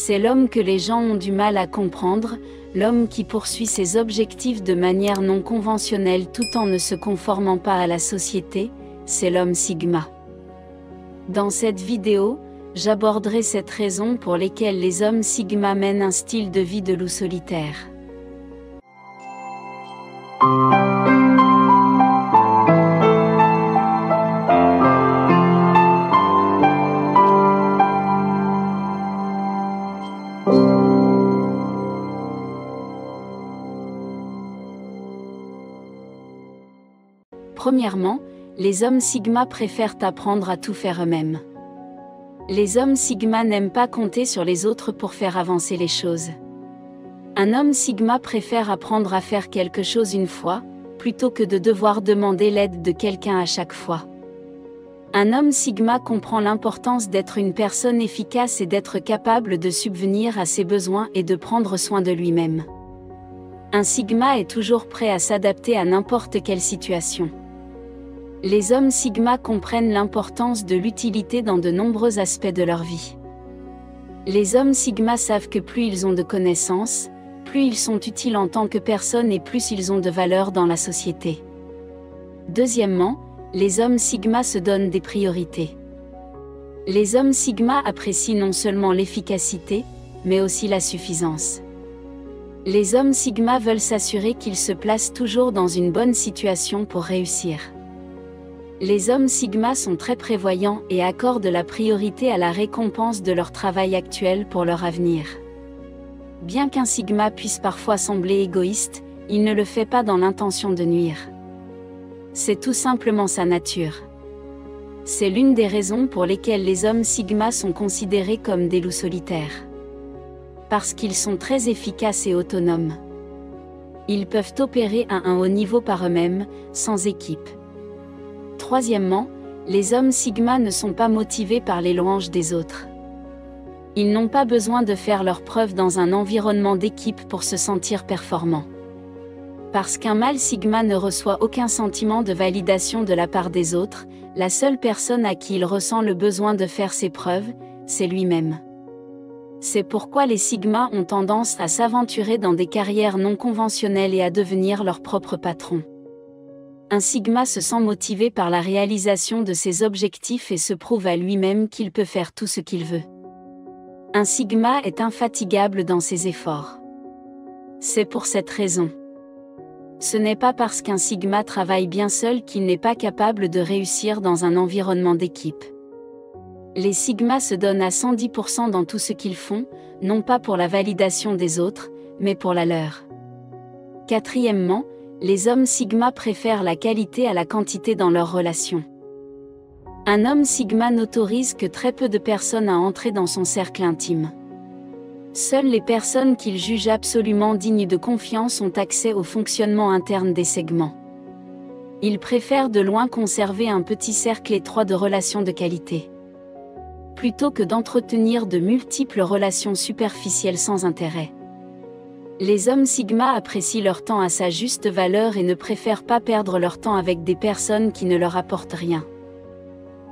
C'est l'homme que les gens ont du mal à comprendre, l'homme qui poursuit ses objectifs de manière non conventionnelle tout en ne se conformant pas à la société, c'est l'homme Sigma. Dans cette vidéo, j'aborderai cette raison pour lesquelles les hommes Sigma mènent un style de vie de loup solitaire. Premièrement, les hommes Sigma préfèrent apprendre à tout faire eux-mêmes. Les hommes Sigma n'aiment pas compter sur les autres pour faire avancer les choses. Un homme Sigma préfère apprendre à faire quelque chose une fois, plutôt que de devoir demander l'aide de quelqu'un à chaque fois. Un homme Sigma comprend l'importance d'être une personne efficace et d'être capable de subvenir à ses besoins et de prendre soin de lui-même. Un Sigma est toujours prêt à s'adapter à n'importe quelle situation. Les hommes Sigma comprennent l'importance de l'utilité dans de nombreux aspects de leur vie. Les hommes Sigma savent que plus ils ont de connaissances, plus ils sont utiles en tant que personnes et plus ils ont de valeur dans la société. Deuxièmement, les hommes Sigma se donnent des priorités. Les hommes Sigma apprécient non seulement l'efficacité, mais aussi la suffisance. Les hommes Sigma veulent s'assurer qu'ils se placent toujours dans une bonne situation pour réussir. Les hommes Sigma sont très prévoyants et accordent la priorité à la récompense de leur travail actuel pour leur avenir. Bien qu'un Sigma puisse parfois sembler égoïste, il ne le fait pas dans l'intention de nuire. C'est tout simplement sa nature. C'est l'une des raisons pour lesquelles les hommes Sigma sont considérés comme des loups solitaires. Parce qu'ils sont très efficaces et autonomes. Ils peuvent opérer à un haut niveau par eux-mêmes, sans équipe. Troisièmement, les hommes Sigma ne sont pas motivés par les louanges des autres. Ils n'ont pas besoin de faire leurs preuves dans un environnement d'équipe pour se sentir performants. Parce qu'un mâle Sigma ne reçoit aucun sentiment de validation de la part des autres, la seule personne à qui il ressent le besoin de faire ses preuves, c'est lui-même. C'est pourquoi les Sigma ont tendance à s'aventurer dans des carrières non conventionnelles et à devenir leur propre patron. Un Sigma se sent motivé par la réalisation de ses objectifs et se prouve à lui-même qu'il peut faire tout ce qu'il veut. Un Sigma est infatigable dans ses efforts. C'est pour cette raison. Ce n'est pas parce qu'un Sigma travaille bien seul qu'il n'est pas capable de réussir dans un environnement d'équipe. Les Sigma se donnent à 110% dans tout ce qu'ils font, non pas pour la validation des autres, mais pour la leur. Quatrièmement, les hommes Sigma préfèrent la qualité à la quantité dans leurs relations. Un homme Sigma n'autorise que très peu de personnes à entrer dans son cercle intime. Seules les personnes qu'il juge absolument dignes de confiance ont accès au fonctionnement interne des segments. Il préfère de loin conserver un petit cercle étroit de relations de qualité, plutôt que d'entretenir de multiples relations superficielles sans intérêt. Les hommes Sigma apprécient leur temps à sa juste valeur et ne préfèrent pas perdre leur temps avec des personnes qui ne leur apportent rien.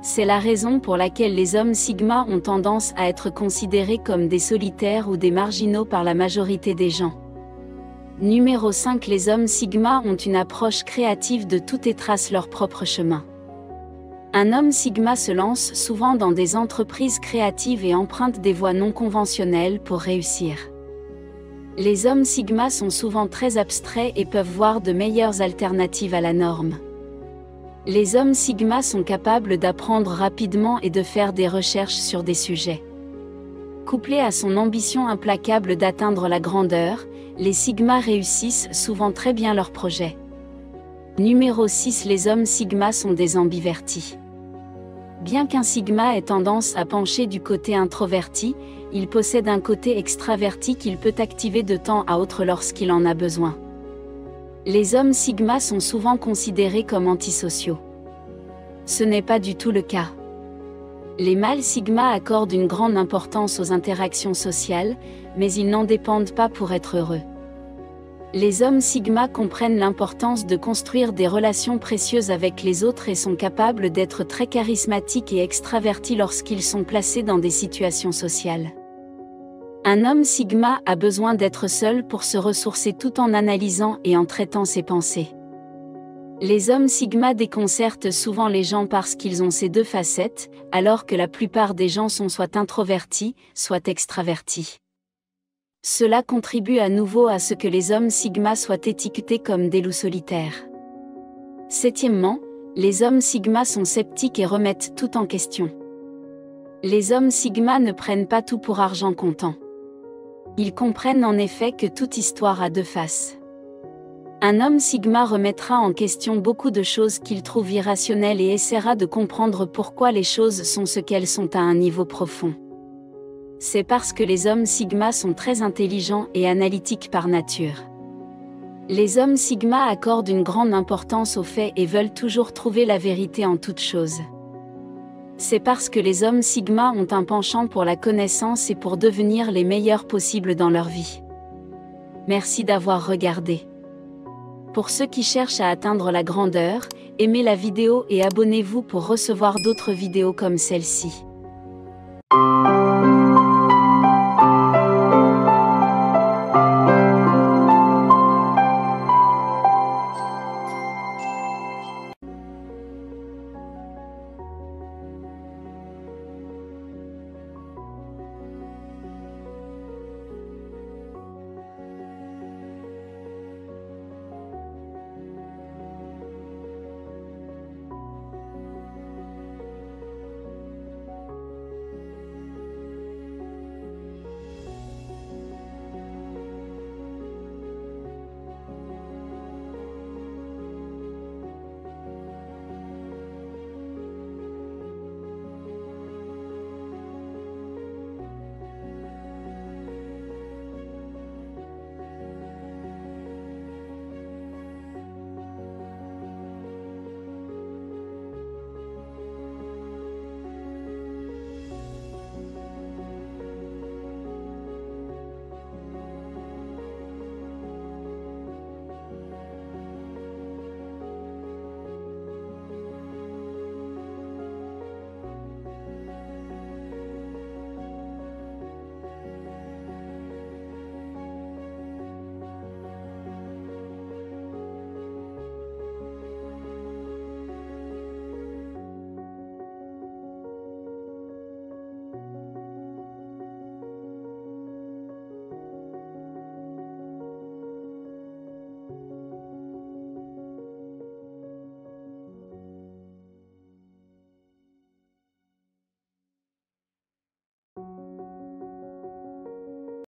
C'est la raison pour laquelle les hommes Sigma ont tendance à être considérés comme des solitaires ou des marginaux par la majorité des gens. Numéro 5. Les hommes Sigma ont une approche créative de tout et tracent leur propre chemin. Un homme Sigma se lance souvent dans des entreprises créatives et emprunte des voies non conventionnelles pour réussir. Les hommes Sigma sont souvent très abstraits et peuvent voir de meilleures alternatives à la norme. Les hommes Sigma sont capables d'apprendre rapidement et de faire des recherches sur des sujets. Couplés à son ambition implacable d'atteindre la grandeur, les Sigma réussissent souvent très bien leurs projets. Numéro 6. Les hommes Sigma sont des ambivertis. Bien qu'un Sigma ait tendance à pencher du côté introverti, il possède un côté extraverti qu'il peut activer de temps à autre lorsqu'il en a besoin. Les hommes Sigma sont souvent considérés comme antisociaux. Ce n'est pas du tout le cas. Les mâles Sigma accordent une grande importance aux interactions sociales, mais ils n'en dépendent pas pour être heureux. Les hommes Sigma comprennent l'importance de construire des relations précieuses avec les autres et sont capables d'être très charismatiques et extravertis lorsqu'ils sont placés dans des situations sociales. Un homme sigma a besoin d'être seul pour se ressourcer tout en analysant et en traitant ses pensées. Les hommes sigma déconcertent souvent les gens parce qu'ils ont ces deux facettes, alors que la plupart des gens sont soit introvertis, soit extravertis. Cela contribue à nouveau à ce que les hommes sigma soient étiquetés comme des loups solitaires. Septièmement, les hommes sigma sont sceptiques et remettent tout en question. Les hommes sigma ne prennent pas tout pour argent comptant. Ils comprennent en effet que toute histoire a deux faces. Un homme sigma remettra en question beaucoup de choses qu'il trouve irrationnelles et essaiera de comprendre pourquoi les choses sont ce qu'elles sont à un niveau profond. C'est parce que les hommes sigma sont très intelligents et analytiques par nature. Les hommes sigma accordent une grande importance aux faits et veulent toujours trouver la vérité en toute chose. C'est parce que les hommes sigma ont un penchant pour la connaissance et pour devenir les meilleurs possibles dans leur vie. Merci d'avoir regardé. Pour ceux qui cherchent à atteindre la grandeur, aimez la vidéo et abonnez-vous pour recevoir d'autres vidéos comme celle-ci.